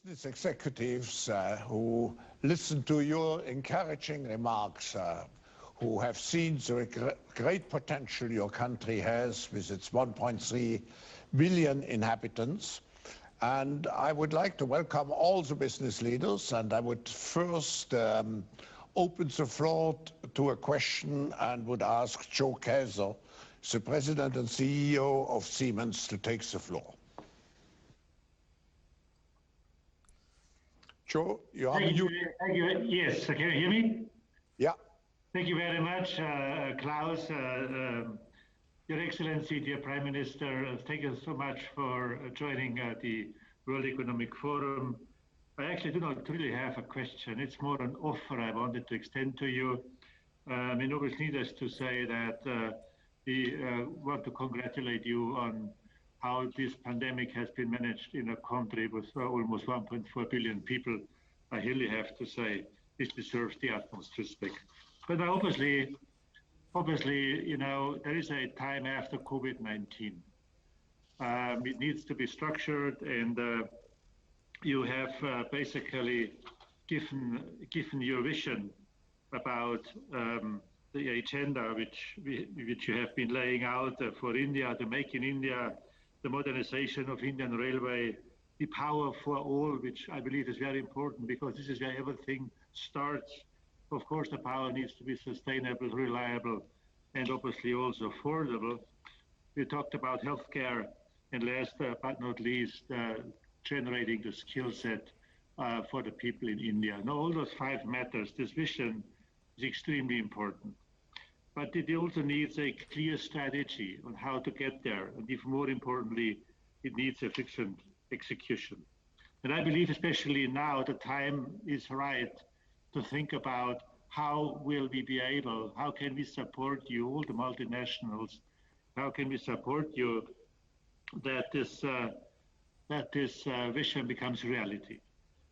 business executives who listen to your encouraging remarks, who have seen the great potential your country has with its 1.3 billion inhabitants. And I would like to welcome all the business leaders, and I would first open the floor to a question and would ask Joe Kaeser, the President and CEO of Siemens, to take the floor. Joe, you are Thank you. Yes, can you hear me? Yeah. Thank you very much, Klaus. Your Excellency, dear Prime Minister, thank you so much for joining the World Economic Forum. I actually do not really have a question. It's more an offer I wanted to extend to you. It always needs us to say that we want to congratulate you on how this pandemic has been managed in a country with almost 1.4 billion people. I really have to say this deserves the utmost respect. But obviously, you know, there is a time after COVID-19. It needs to be structured, and you have basically given your vision about the agenda which you have been laying out for India, to make in India, the modernization of Indian Railway, the power for all, which I believe is very important because this is where everything starts. Of course, the power needs to be sustainable, reliable, and obviously also affordable. We talked about healthcare, and last but not least, generating the skill set for the people in India. Now, all those 5 matters. This vision is extremely important. But it also needs a clear strategy on how to get there. And even more importantly, it needs efficient execution. And I believe especially now the time is right to think about how will we be able, how can we support you, all the multinationals, how can we support you that this vision becomes reality.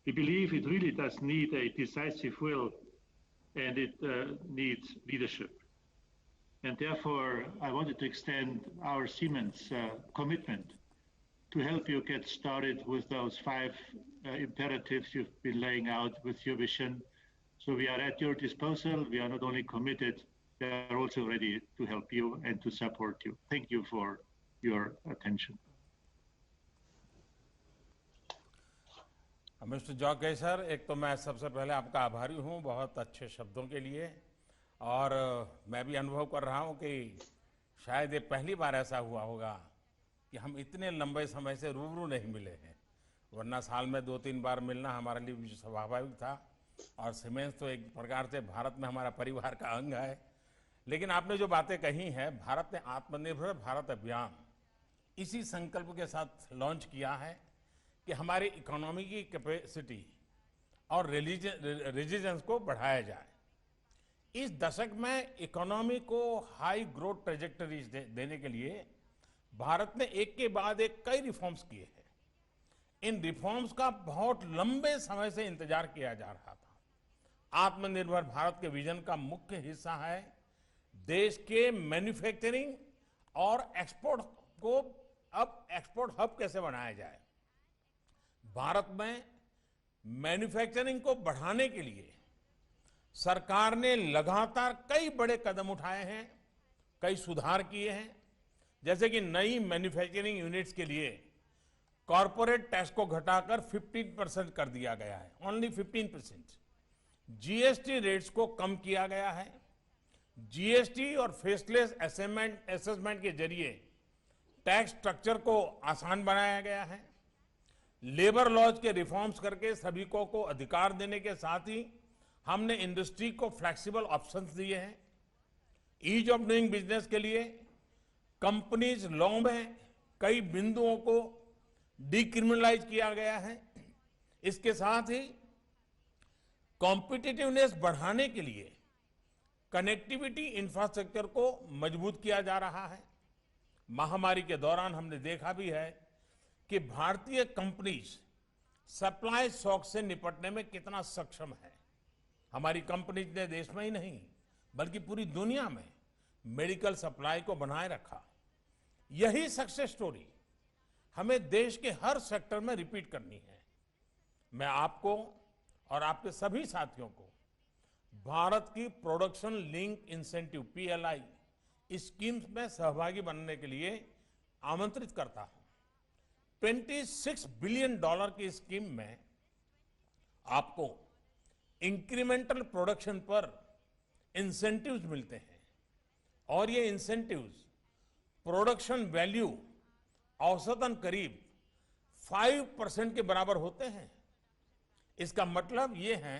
We believe it really does need a decisive will, and it needs leadership. And therefore, I wanted to extend our Siemens commitment to help you get started with those 5 imperatives you've been laying out with your vision. So we are at your disposal. We are not only committed, we are also ready to help you and to support you. Thank you for your attention. Mister Joe Kaeser, एक तो मैं सबसे पहले आपका आभारी हूँ बहुत अच्छे शब्दों के लिए, और मैं भी अनुभव कर रहा हूँ कि शायद ये पहली बार ऐसा हुआ होगा कि हम इतने लंबे समय से रूबरू नहीं मिले हैं, वरना साल में 2-3 बार मिलना हमारे लिए स्वाभाविक था, और सीमेंस तो एक प्रकार से भारत में हमारा परिवार का अंग है। लेकिन आपने जो बातें कही हैं, भारत ने आत्मनिर्भर भारत अभियान इसी संकल्प के साथ लॉन्च किया है कि हमारी इकोनॉमी की कैपेसिटी और रेजिलियंस को बढ़ाया जाए। इस दशक में इकोनॉमी को हाई ग्रोथ ट्रेजेक्टरीज देने के लिए भारत ने एक के बाद एक कई रिफॉर्म्स किए हैं। इन रिफॉर्म्स का बहुत लंबे समय से इंतजार किया जा रहा था। आत्मनिर्भर भारत के विजन का मुख्य हिस्सा है देश के मैन्युफैक्चरिंग और एक्सपोर्ट को अब एक्सपोर्ट हब कैसे बनाया जाए। भारत में मैन्युफैक्चरिंग को बढ़ाने के लिए सरकार ने लगातार कई बड़े कदम उठाए हैं, कई सुधार किए हैं, जैसे कि नई मैन्युफैक्चरिंग यूनिट्स के लिए कॉरपोरेट टैक्स को घटाकर 15% कर दिया गया है, ओनली 15%। जीएसटी रेट्स को कम किया गया है। जीएसटी और फेसलेस असेसमेंट के जरिए टैक्स स्ट्रक्चर को आसान बनाया गया है। लेबर लॉज के रिफॉर्म्स करके सभी को अधिकार देने के साथ ही हमने इंडस्ट्री को फ्लेक्सिबल ऑप्शंस दिए हैं। ईज ऑफ डूइंग बिजनेस के लिए कंपनीज लॉ में कई बिंदुओं को डिक्रिमिनलाइज किया गया है। इसके साथ ही कॉम्पिटिटिवनेस बढ़ाने के लिए कनेक्टिविटी इंफ्रास्ट्रक्चर को मजबूत किया जा रहा है। महामारी के दौरान हमने देखा भी है कि भारतीय कंपनीज सप्लाई शॉक से निपटने में कितना सक्षम है। हमारी कंपनीज ने देश में ही नहीं बल्कि पूरी दुनिया में मेडिकल सप्लाई को बनाए रखा। यही सक्सेस स्टोरी हमें देश के हर सेक्टर में रिपीट करनी है। मैं आपको और आपके सभी साथियों को भारत की production link incentive PLI schemes में सहभागी बनने के लिए आमंत्रित करता हूं। $26 बिलियन की स्कीम में आपको इंक्रीमेंटल प्रोडक्शन पर इंसेंटिव्स मिलते हैं और ये इंसेंटिव्स प्रोडक्शन वैल्यू औसतन करीब 5% के बराबर होते हैं। इसका मतलब ये है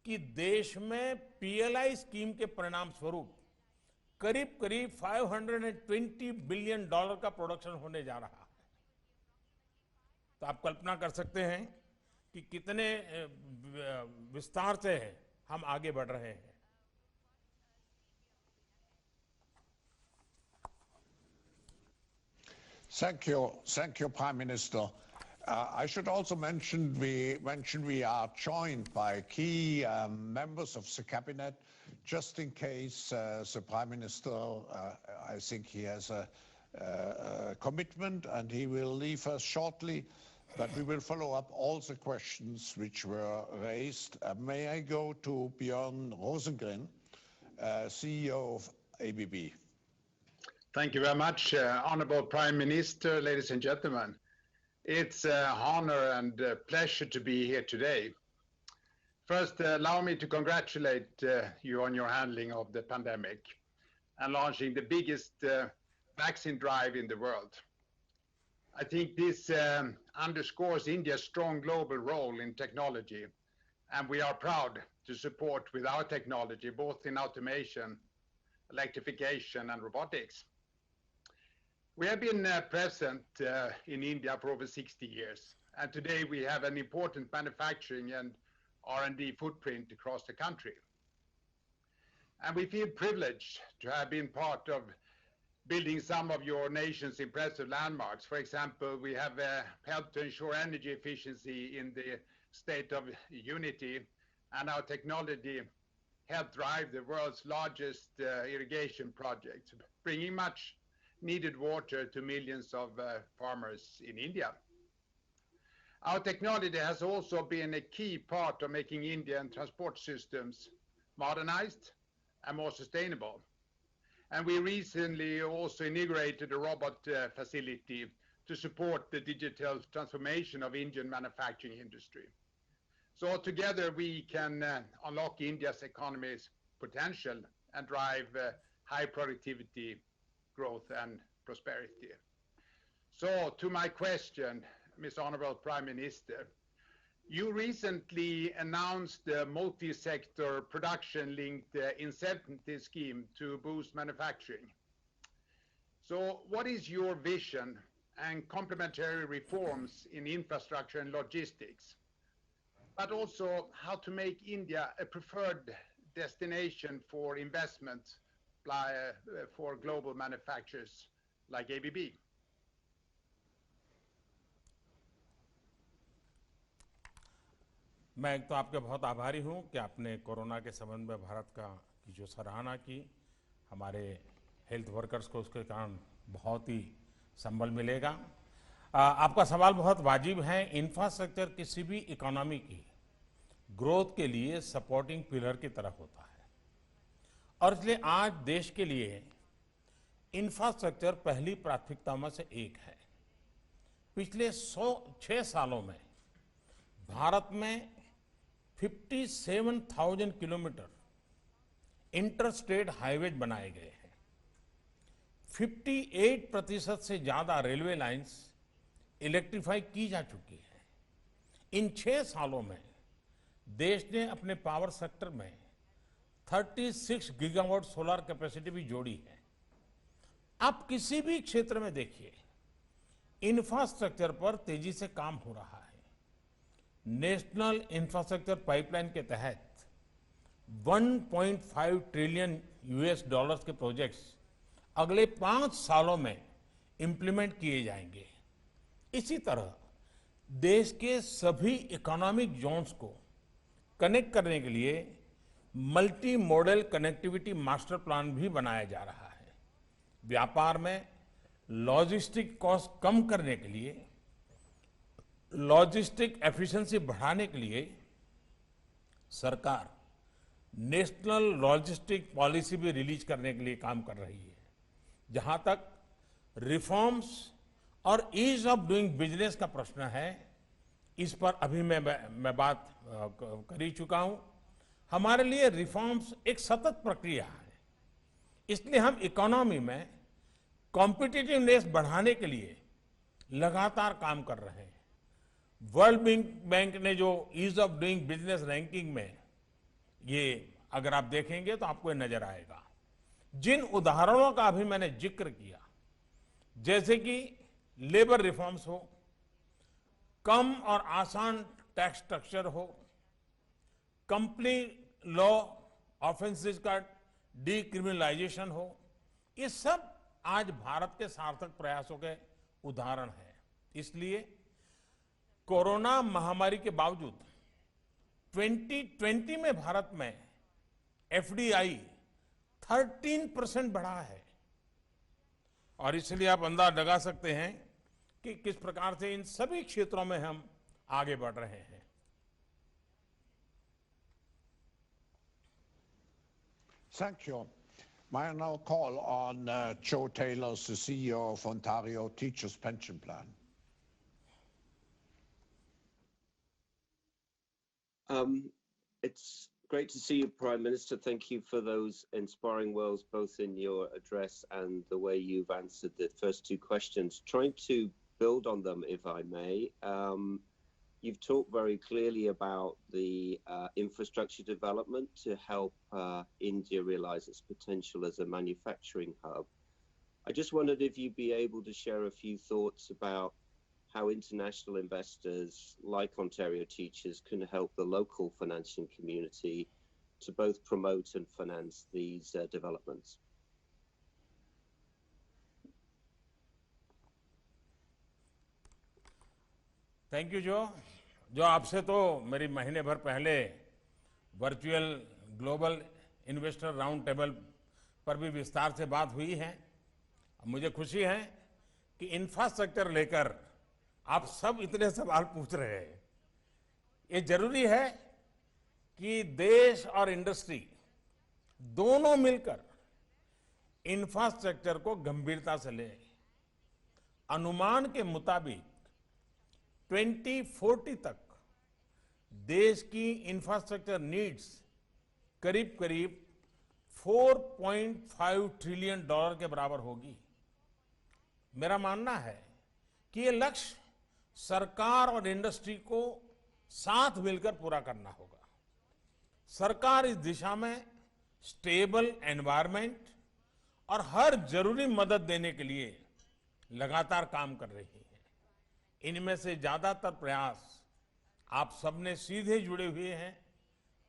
कि देश में पीएलआई स्कीम के परिणाम स्वरूप करीब करीब $520 बिलियन का प्रोडक्शन होने जा रहा है। तो आप कल्पना कर सकते हैं कि कितने विस्तार से हम आगे बढ़ रहे हैं। Thank you, Prime Minister. I should also mention we are joined by key members of the cabinet, just in case the Prime Minister, I think he has a commitment and he will leave us shortly, but we will follow up all the questions which were raised. May I go to Björn Rosengren, CEO of ABB. Thank you very much, Honorable Prime Minister, ladies and gentlemen. It's an honor and a pleasure to be here today. First, allow me to congratulate you on your handling of the pandemic and launching the biggest vaccine drive in the world. I think this underscores India's strong global role in technology, and we are proud to support with our technology, both in automation, electrification, and robotics. We have been present in India for over 60 years, and today we have an important manufacturing and R&D footprint across the country. And we feel privileged to have been part of building some of your nation's impressive landmarks. For example, we have helped to ensure energy efficiency in the state of Unity, and our technology helped drive the world's largest irrigation project, bringing much needed water to millions of farmers in India. Our technology has also been a key part of making Indian transport systems modernized and more sustainable. And we recently also inaugurated a robot facility to support the digital transformation of Indian manufacturing industry. So together we can unlock India's economy's potential and drive high productivity, growth and prosperity. So to my question, Ms. Honorable Prime Minister, you recently announced the multi-sector production-linked incentive scheme to boost manufacturing. So what is your vision and complementary reforms in infrastructure and logistics, but also how to make India a preferred destination for investment for global manufacturers like ABB? मैं एक तो आपके बहुत आभारी हूं कि आपने corona के संबंध में भारत की जो सराहना की, हमारे हेल्थ वर्कर्स को उसके कारण बहुत ही संबल मिलेगा। आपका सवाल बहुत वाजिब है। इंफ्रास्ट्रक्चर किसी भी इकोनॉमी की ग्रोथ के लिए सपोर्टिंग पिलर की तरह होता है और इसलिए आज देश के लिए इंफ्रास्ट्रक्चर पहली प्राथमिकता में से एक है। पिछले 6 सालों में भारत में 57,000 किलोमीटर इंटरस्टेट हाईवेज बनाए गए हैं। 58% से ज्यादा रेलवे लाइंस इलेक्ट्रीफाई की जा चुकी है। इन 6 सालों में देश ने अपने पावर सेक्टर में 36 गीगावाट सोलर कैपेसिटी भी जोड़ी है। आप किसी भी क्षेत्र में देखिए, इंफ्रास्ट्रक्चर पर तेजी से काम हो रहा है। नेशनल इंफ्रास्ट्रक्चर पाइपलाइन के तहत 1.5 ट्रिलियन US डॉलर्स के प्रोजेक्ट्स अगले 5 सालों में इंप्लीमेंट किए जाएंगे। इसी तरह देश के सभी इकोनॉमिक जोन्स को कनेक्ट करने के लिए multi modal connectivity master plan भी बनाया जा रहा है। व्यापार में लॉजिस्टिक कॉस्ट कम करने के लिए लॉजिस्टिक एफिशिएंसी बढ़ाने के लिए सरकार नेशनल लॉजिस्टिक पॉलिसी भी रिलीज करने के लिए काम कर रही है। जहां तक रिफॉर्म्स और ईज ऑफ डूइंग बिजनेस का प्रश्न है, इस पर अभी मैं बात कर ही चुका हूं। हमारे लिए रिफॉर्म्स एक सतत प्रक्रिया है, इसलिए हम इकोनॉमी में कॉम्पिटिटिवनेस बढ़ाने के लिए लगातार काम कर रहे हैं। वर्ल्ड बैंक ने जो ease of doing business ranking में, ये अगर आप देखेंगे तो आपको नजर आएगा। जिन उदाहरणों का अभी मैंने जिक्र किया, जैसे कि लेबर रिफॉर्म्स हो, कम और आसान टैक्स स्ट्रक्चर हो, कंपनी लॉ ऑफेंसेस का डीक्रिमिनलाइजेशन हो, ये सब आज भारत के सार्थक प्रयासों के उदाहरण हैं। इसलिए कोरोना महामारी के बावजूद 2020 में भारत में एफडीआई 13% बढ़ा है, और इसलिए आप अंदाज लगा सकते हैं कि किस प्रकार से इन सभी क्षेत्रों में हम आगे बढ़ रहे हैं। Thank you. May I now call on Joe Taylor, the CEO of Ontario Teachers Pension Plan. It's great to see you, Prime Minister. Thank you for those inspiring words, both in your address and the way you've answered the first two questions. Trying to build on them, if I may. You've talked very clearly about the infrastructure development to help India realize its potential as a manufacturing hub. I just wondered if you'd be able to share a few thoughts about how international investors like Ontario Teachers can help the local financing community to both promote and finance these developments. Thank you जो आपसे तो मेरी महीने भर पहले virtual global investor round table पर भी विस्तार से बात हुई है। मुझे खुशी है कि इंफ्रास्ट्रक्चर लेकर आप सब इतने सवाल पूछ रहे हैं। ये जरूरी है कि देश और इंडस्ट्री दोनों मिलकर इंफ्रास्ट्रक्चर को गंभीरता से लें। अनुमान के मुताबिक 2040 तक देश की इंफ्रास्ट्रक्चर नीड्स करीब करीब $4.5 ट्रिलियन के बराबर होगी। मेरा मानना है कि ये लक्ष्य सरकार और इंडस्ट्री को साथ मिलकर पूरा करना होगा। सरकार इस दिशा में स्टेबल एनवायरनमेंट और हर जरूरी मदद देने के लिए लगातार काम कर रही है। इनमें से ज्यादातर प्रयास आप सबने सीधे जुड़े हुए हैं,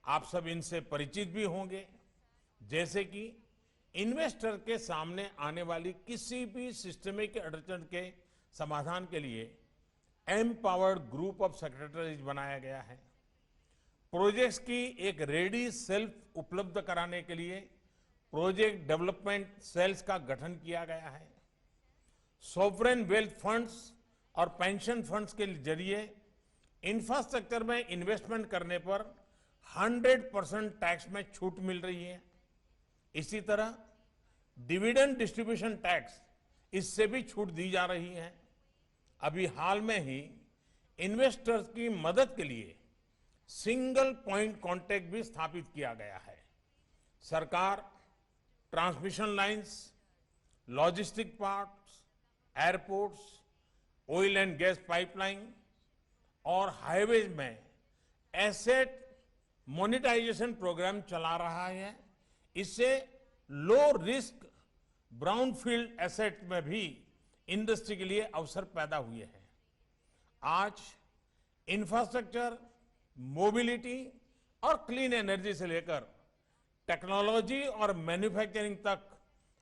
आप सब इनसे परिचित भी होंगे, जैसे कि इन्वेस्टर के सामने आने वाली किसी भी सिस्टमिक अड़चन के समाधान के लिए एम्पावर्ड ग्रुप ऑफ सेक्रेटरीज बनाया गया है। प्रोजेक्ट्स की एक रेडी सेल्फ उपलब्ध कराने के लिए प्रोजेक्ट डेवलपमेंट सेल्स का गठन किया गया है। सॉवरेन वेल्थ फंड्स और पेंशन फंड्स के जरिए इंफ्रास्ट्रक्चर में इन्वेस्टमेंट करने पर 100% टैक्स में छूट मिल रही है। इसी तरह डिविडेंड डिस्ट्रीब्यूशन टैक्स, इससे भी छूट दी जा रही है। अभी हाल में ही इन्वेस्टर्स की मदद के लिए सिंगल पॉइंट कांटेक्ट भी स्थापित किया गया है। सरकार transmission lines, logistic parks, airports, oil and gas pipeline और हाईवेज में एसेट मोनेटाइजेशन प्रोग्राम चला रहा है। इससे लो रिस्क ब्राउनफील्ड एसेट में भी इंडस्ट्री के लिए अवसर पैदा हुए हैं। आज इंफ्रास्ट्रक्चर, मोबिलिटी और क्लीन एनर्जी से लेकर टेक्नोलॉजी और मैन्युफैक्चरिंग तक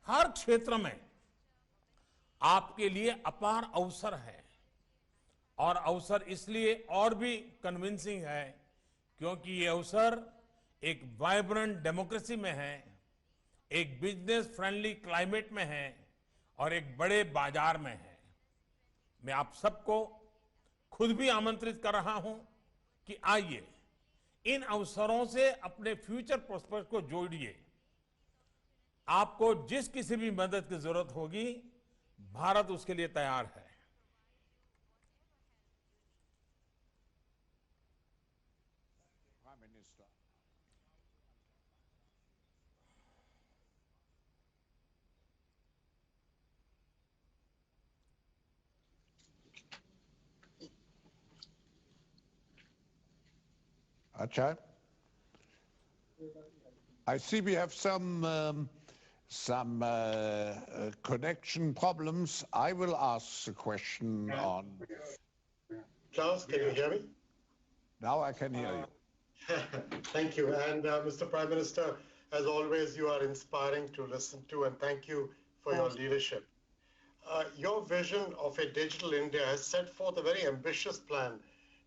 हर क्षेत्र में आपके लिए अपार अवसर है। और अवसर इसलिए और भी कन्विंसिंग है क्योंकि ये अवसर एक वाइब्रेंट डेमोक्रेसी में है, एक बिजनेस फ्रेंडली क्लाइमेट में है और एक बड़े बाजार में है। मैं आप सबको खुद भी आमंत्रित कर रहा हूं कि आइए इन अवसरों से अपने फ्यूचर प्रोस्पेक्ट को जोड़िए। आपको जिस किसी भी मदद की जरूरत होगी, भारत उसके लिए तैयार है। Prime Minister. Ajay? I see we have some connection problems. I will ask the question on. Klaus, can you hear me? Now I can hear you. Thank you. And Mr. Prime Minister, as always, you are inspiring to listen to, and thank you for your leadership. Your vision of a digital India has set forth a very ambitious plan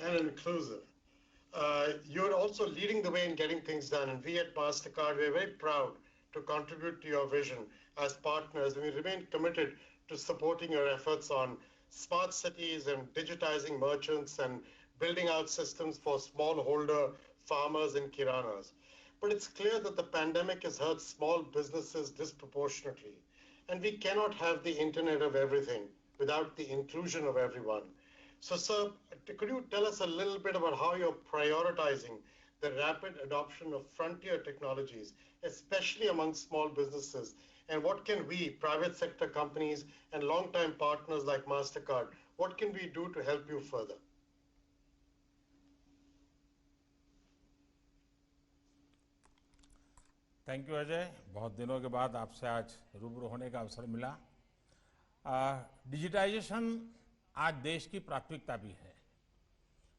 and inclusive. You're also leading the way in getting things done, and we at MasterCard, we're very proud to contribute to your vision as partners, and we remain committed to supporting your efforts on smart cities and digitizing merchants and building out systems for smallholder farmers and kiranas. But it's clear that the pandemic has hurt small businesses disproportionately, and we cannot have the Internet of everything without the inclusion of everyone. So, sir, could you tell us a little bit about how you're prioritizing the rapid adoption of frontier technologies, especially among small businesses, and what can we, private sector companies and longtime partners like MasterCard, what can we do to help you further? Thank you Ajay. बहुत दिनों के बाद आपसे आज रूबरू होने का अवसर मिला। डिजिटाइजेशन आज देश की प्राथमिकता भी है।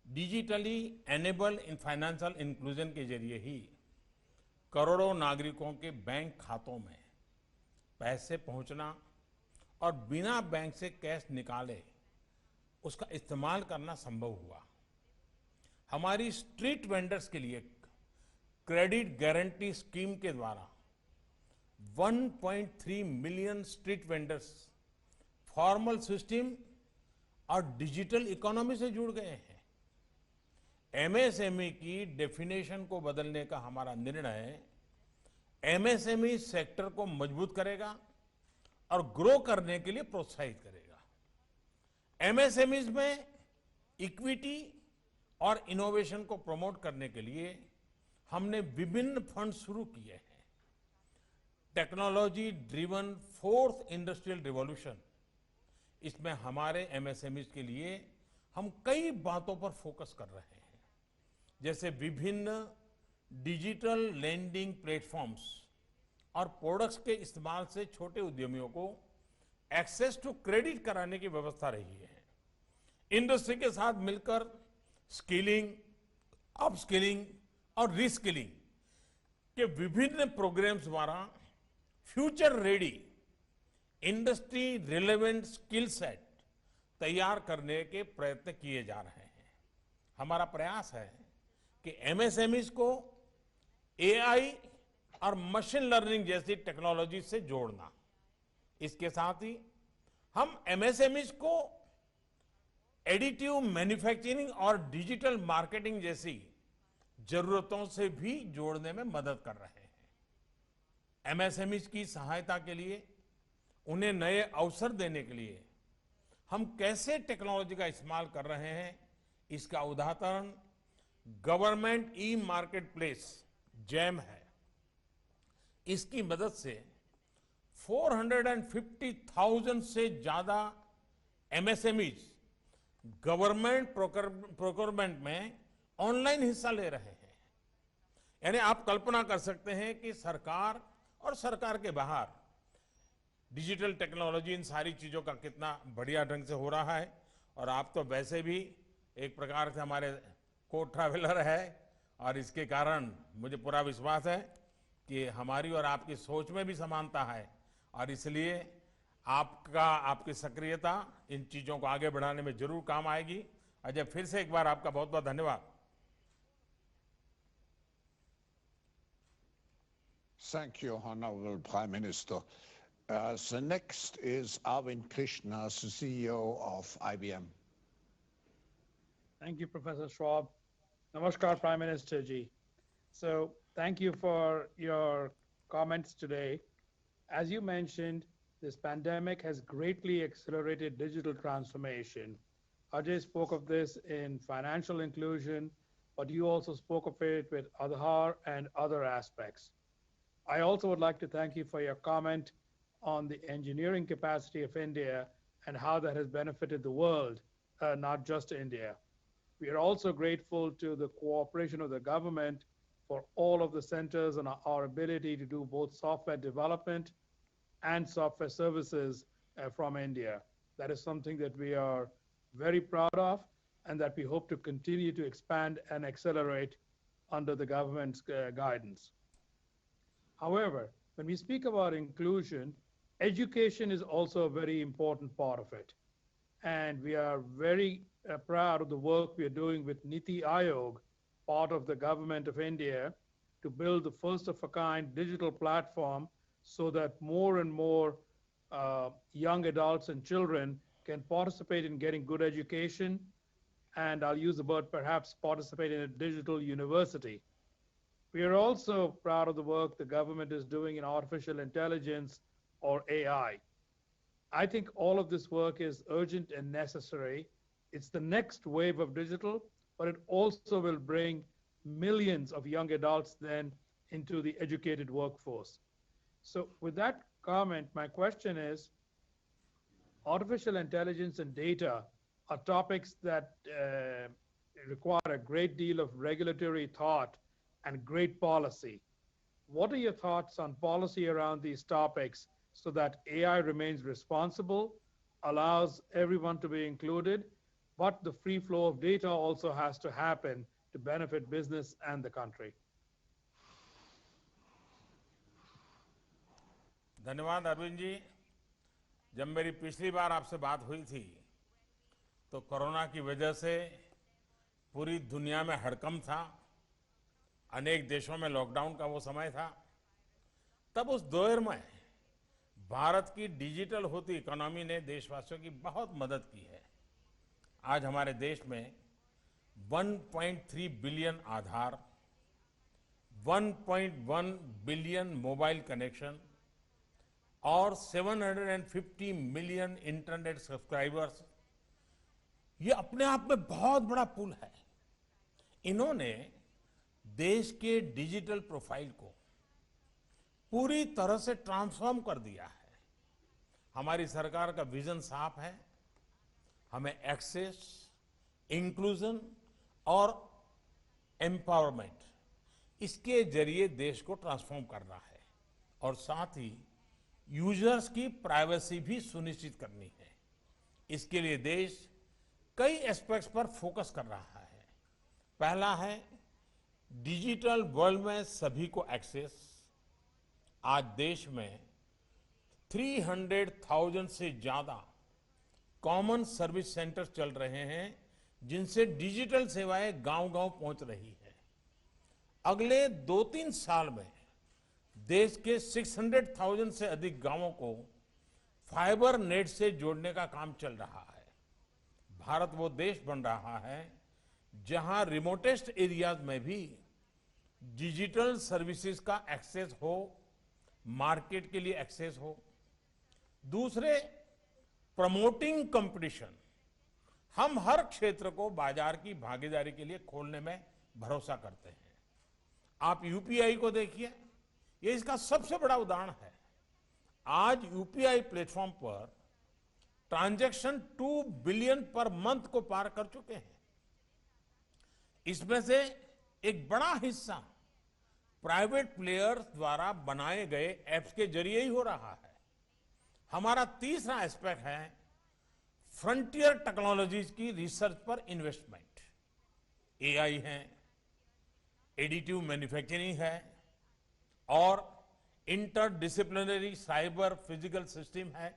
Digitally enable in financial inclusion के जरिए ही करोड़ों नागरिकों के बैंक खातों में पैसे पहुंचना और बिना बैंक से कैश निकाले उसका इस्तेमाल करना संभव हुआ। हमारी स्ट्रीट वेंडर्स के लिए क्रेडिट गारंटी स्कीम के द्वारा 1.3 million street vendors formal system और डिजिटल इकोनॉमी से जुड़ गए हैं। एमएसएमई की डेफिनेशन को बदलने का हमारा निर्णय एमएसएमई सेक्टर को मजबूत करेगा और ग्रो करने के लिए प्रोत्साहित करेगा। एमएसएमईज में इक्विटी और इनोवेशन को प्रमोट करने के लिए हमने विभिन्न फंड शुरू किए हैं। Technology driven fourth industrial revolution, इसमें हमारे एमएसएमईज के लिए हम कई बातों पर फोकस कर रहे हैं, जैसे विभिन्न डिजिटल लैंडिंग प्लेटफॉर्म्स और प्रोडक्ट्स के इस्तेमाल से छोटे उद्यमियों को एक्सेस टू क्रेडिट कराने की व्यवस्था रही है। इंडस्ट्री के साथ मिलकर स्किलिंग, अपस्किलिंग और रीस्किलिंग के विभिन्न प्रोग्राम्स द्वारा future ready industry relevant skill set तैयार करने के प्रयत्न किए जा रहे हैं। हमारा प्रयास है कि एमएसएमईज को एआई और मशीन लर्निंग जैसी टेक्नोलॉजी से जोड़ना। इसके साथ ही हम एमएसएमईज को एडिटिव मैन्युफैक्चरिंग और डिजिटल मार्केटिंग जैसी जरूरतों से भी जोड़ने में मदद कर रहे हैं। एमएसएमईज की सहायता के लिए, उन्हें नए अवसर देने के लिए हम कैसे टेक्नोलॉजी का इस्तेमाल कर रहे हैं, इसका उदाहरण government e market place jam है। इसकी मदद से 450,000 से ज्यादा एमएसएमईज गवर्नमेंट प्रोक्योरमेंट में ऑनलाइन हिस्सा ले रहे हैं। यानी आप कल्पना कर सकते हैं कि सरकार और सरकार के बाहर डिजिटल टेक्नोलॉजी इन सारी चीजों का कितना बढ़िया ढंग से हो रहा है। और आप तो वैसे भी एक प्रकार से हमारे को ट्रैवलर है, और इसके कारण मुझे पूरा विश्वास है कि हमारी और आपकी सोच में भी समानता है, और इसलिए आपकी सक्रियता इन चीजों को आगे बढ़ाने में जरूर काम आएगी। अजय, फिर से एक बार आपका बहुत बहुत धन्यवाद। Thank you, Honorable Prime Minister. The next is Arvind Krishna, the CEO of IBM. Thank you, Professor Schwab. Namaskar, Prime Minister ji. So thank you for your comments today. As you mentioned, this pandemic has greatly accelerated digital transformation. Ajay spoke of this in financial inclusion, but you also spoke of it with Aadhaar and other aspects. I also would like to thank you for your comment on the engineering capacity of India and how that has benefited the world, not just India. We are also grateful to the cooperation of the government for all of the centers and our ability to do both software development and software services from India. That is something that we are very proud of and that we hope to continue to expand and accelerate under the government's guidance. However, when we speak about inclusion, education is also a very important part of it. And we are very proud of the work we are doing with Niti Aayog, part of the government of India, to build the first of a kind digital platform so that more and more young adults and children can participate in getting good education. And I'll use the word perhaps participate in a digital university. We are also proud of the work the government is doing in artificial intelligence or AI. I think all of this work is urgent and necessary. It's the next wave of digital, but it also will bring millions of young adults then into the educated workforce. So with that comment, my question is, artificial intelligence and data are topics that require a great deal of regulatory thought and great policy. What are your thoughts on policy around these topics so that AI remains responsible, allows everyone to be included, but the free flow of data also has to happen to benefit business and the country? धन्यवाद अरविंद जी। जब मेरी पिछली बार आपसे बात हुई थी तो corona की वजह से पूरी दुनिया में हड़कंप था, अनेक देशों में लॉकडाउन का वो समय था। तब उस दौर में भारत की डिजिटल होती इकोनॉमी ने देशवासियों की बहुत मदद की है। आज हमारे देश में 1.3 बिलियन आधार, 1.1 बिलियन मोबाइल कनेक्शन और 750 मिलियन इंटरनेट सब्सक्राइबर्स, ये अपने आप में बहुत बड़ा पुल है। इन्होंने देश के डिजिटल प्रोफाइल को पूरी तरह से ट्रांसफॉर्म कर दिया है। हमारी सरकार का विजन साफ है, हमें एक्सेस, इंक्लूजन और एम्पावरमेंट, इसके जरिए देश को ट्रांसफॉर्म करना है और साथ ही यूजर्स की प्राइवेसी भी सुनिश्चित करनी है। इसके लिए देश कई एस्पेक्ट्स पर फोकस कर रहा है। पहला है डिजिटल वर्ल्ड में सभी को एक्सेस। आज देश में 300,000 से ज्यादा कॉमन सर्विस सेंटर्स चल रहे हैं जिनसे डिजिटल सेवाएं गांव-गांव पहुंच रही है। अगले 2-3 साल में देश के 600,000 से अधिक गांवों को फाइबर नेट से जोड़ने का काम चल रहा है। भारत वो देश बन रहा है जहां रिमोटेस्ट एरियाज में भी डिजिटल सर्विसेज का एक्सेस हो, मार्केट के लिए एक्सेस हो। दूसरे, प्रमोटिंग कंपटीशन। हम हर क्षेत्र को बाजार की भागीदारी के लिए खोलने में भरोसा करते हैं। आप यूपीआई को देखिए, ये इसका सबसे बड़ा उदाहरण है। आज यूपीआई प्लेटफॉर्म पर ट्रांजैक्शन 2 बिलियन पर मंथ को पार कर चुके हैं। इसमें से एक बड़ा हिस्सा प्राइवेट प्लेयर्स द्वारा बनाए गए ऐप्स के जरिए ही हो रहा है। हमारा तीसरा एस्पेक्ट है फ्रंटियर टेक्नोलॉजीज की रिसर्च पर इन्वेस्टमेंट। एआई है, एडिटिव मैन्युफैक्चरिंग है और इंटरडिसिप्लिनरी साइबर फिजिकल सिस्टम है।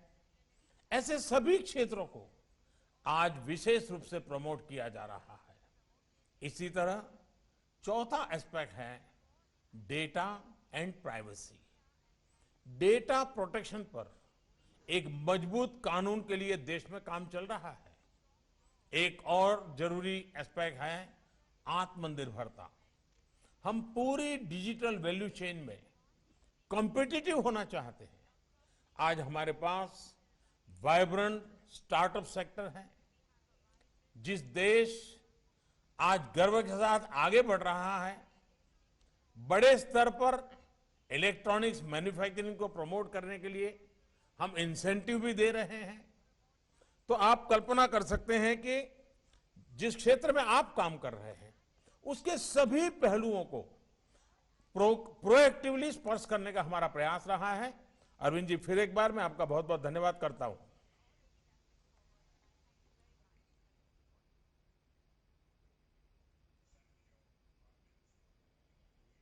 ऐसे सभी क्षेत्रों को आज विशेष रूप से प्रमोट किया जा रहा है। इसी तरह चौथा एस्पेक्ट है data and privacy. Data protection पर एक मजबूत कानून के लिए देश में काम चल रहा है। एक और जरूरी एस्पेक्ट है आत्मनिर्भरता। हम पूरी डिजिटल वैल्यू चेन में कॉम्पिटिटिव होना चाहते हैं। आज हमारे पास वाइब्रेंट स्टार्टअप सेक्टर है। जिस देश आज गर्व के साथ आगे बढ़ रहा है, बड़े स्तर पर इलेक्ट्रॉनिक्स मैन्युफैक्चरिंग को प्रमोट करने के लिए हम इंसेंटिव भी दे रहे हैं। तो आप कल्पना कर सकते हैं कि जिस क्षेत्र में आप काम कर रहे हैं उसके सभी पहलुओं को प्रोएक्टिवली स्पर्श करने का हमारा प्रयास रहा है। अरविंद जी, फिर एक बार मैं आपका बहुत बहुत धन्यवाद करता हूं।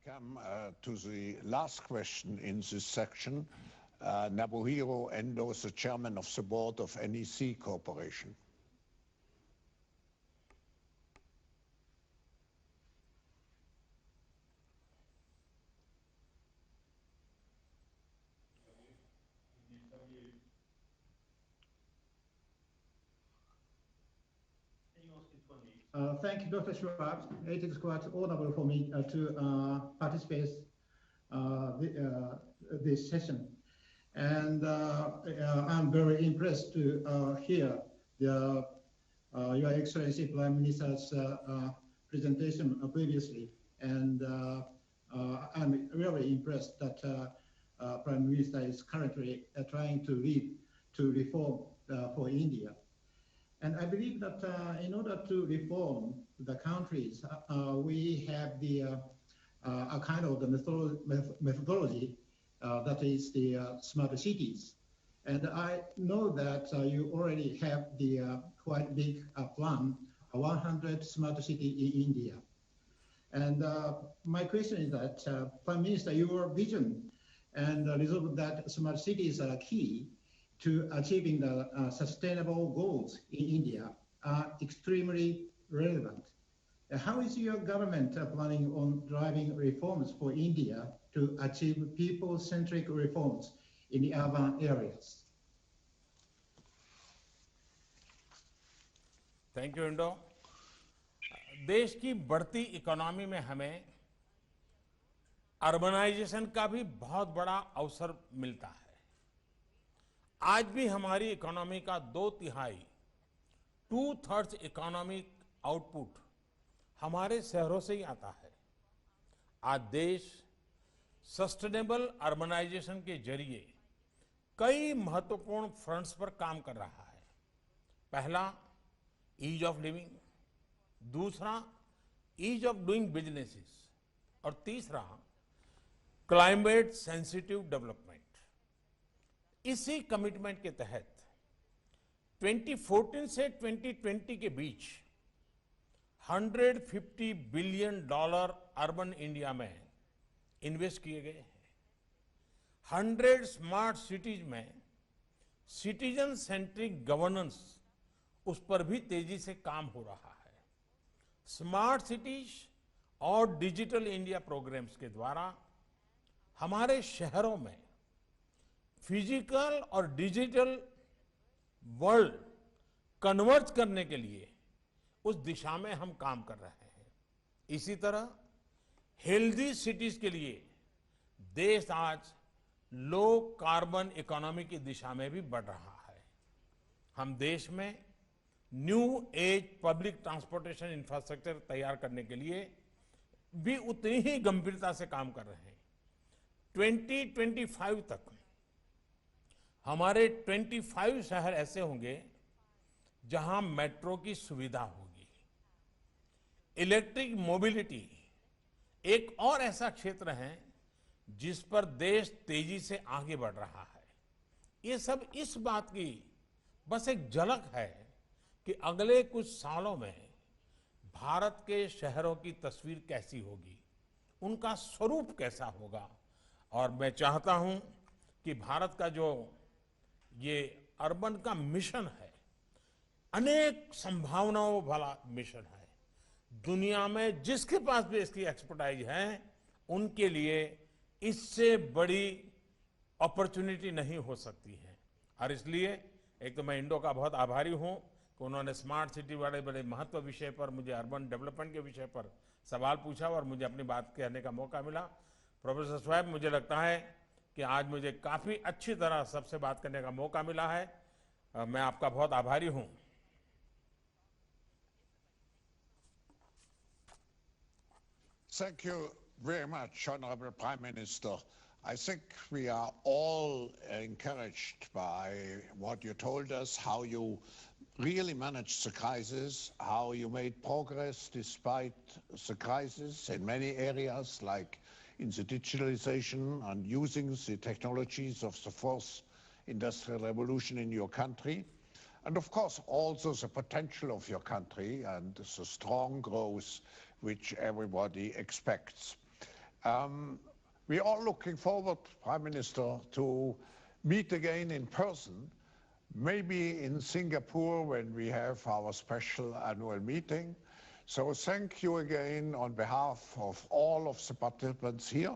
Come to the last question in this section. Nobuhiro Endo is the chairman of the board of NEC Corporation. Thank you, Dr. Schwab. It is quite honorable for me to participate this session. And I'm very impressed to hear Your Excellency Prime Minister's presentation previously. And I'm really impressed that Prime Minister is currently trying to lead to reform for India. And I believe that in order to reform the countries, we have the a kind of the methodology that is the smart cities. And I know that you already have the quite big plan, 100 smart city in India. And my question is that, Prime Minister, your vision and resolve that smart cities are key to achieving the sustainable goals in India are extremely relevant. How is your government planning on driving reforms for India to achieve people-centric reforms in the urban areas? Thank you Indo. देश की बढ़ती economy में हमें urbanisation का भी बहुत बड़ा अवसर मिलता है। आज भी हमारी इकोनॉमी का 2/3 2/3 इकोनॉमिक आउटपुट हमारे शहरों से ही आता है। आज देश सस्टेनेबल अर्बनाइजेशन के जरिए कई महत्वपूर्ण फ्रंट्स पर काम कर रहा है। पहला, ईज ऑफ लिविंग, दूसरा ईज ऑफ डूइंग बिजनेसेस, और तीसरा क्लाइमेट सेंसिटिव डेवलपमेंट। इसी कमिटमेंट के तहत 2014 से 2020 के बीच $150 बिलियन अर्बन इंडिया में इन्वेस्ट किए गए हैं। 100 स्मार्ट सिटीज में सिटीजन सेंट्रिक गवर्नेंस, उस पर भी तेजी से काम हो रहा है। स्मार्ट सिटीज और डिजिटल इंडिया प्रोग्राम्स के द्वारा हमारे शहरों में फिजिकल और डिजिटल वर्ल्ड कन्वर्ज करने के लिए उस दिशा में हम काम कर रहे हैं। इसी तरह हेल्दी सिटीज के लिए देश आज लो कार्बन इकोनॉमी की दिशा में भी बढ़ रहा है। हम देश में new age public transportation infrastructure तैयार करने के लिए भी उतनी ही गंभीरता से काम कर रहे हैं। 2025 तक हमारे 25 शहर ऐसे होंगे जहां मेट्रो की सुविधा होगी। इलेक्ट्रिक मोबिलिटी एक और ऐसा क्षेत्र है जिस पर देश तेजी से आगे बढ़ रहा है। ये सब इस बात की बस एक झलक है कि अगले कुछ सालों में भारत के शहरों की तस्वीर कैसी होगी, उनका स्वरूप कैसा होगा। और मैं चाहता हूं कि भारत का जो ये अर्बन का मिशन है, अनेक संभावनाओं वाला मिशन है। दुनिया में जिसके पास भी इसकी एक्सपर्टाइज है, उनके लिए इससे बड़ी अपॉर्चुनिटी नहीं हो सकती है। और इसलिए एक तो मैं इंडो का बहुत आभारी हूं कि उन्होंने स्मार्ट सिटी वाले बड़े महत्व विषय पर, मुझे अर्बन डेवलपमेंट के विषय पर सवाल पूछा और मुझे अपनी बात कहने का मौका मिला। प्रोफेसर स्वैब, मुझे लगता है कि आज मुझे काफ़ी अच्छी तरह सबसे बात करने का मौका मिला है। मैं आपका बहुत आभारी हूं। Thank you very much, Honorable Prime Minister. I think we are all encouraged by what you told us, how you really managed the crisis, how you made progress despite the crisis in many areas, like in the digitalization and using the technologies of the fourth industrial revolution in your country. And of course, also the potential of your country and the strong growth which everybody expects. We are looking forward, Prime Minister, to meet again in person, maybe in Singapore when we have our special annual meeting. So thank you again on behalf of all of the participants here.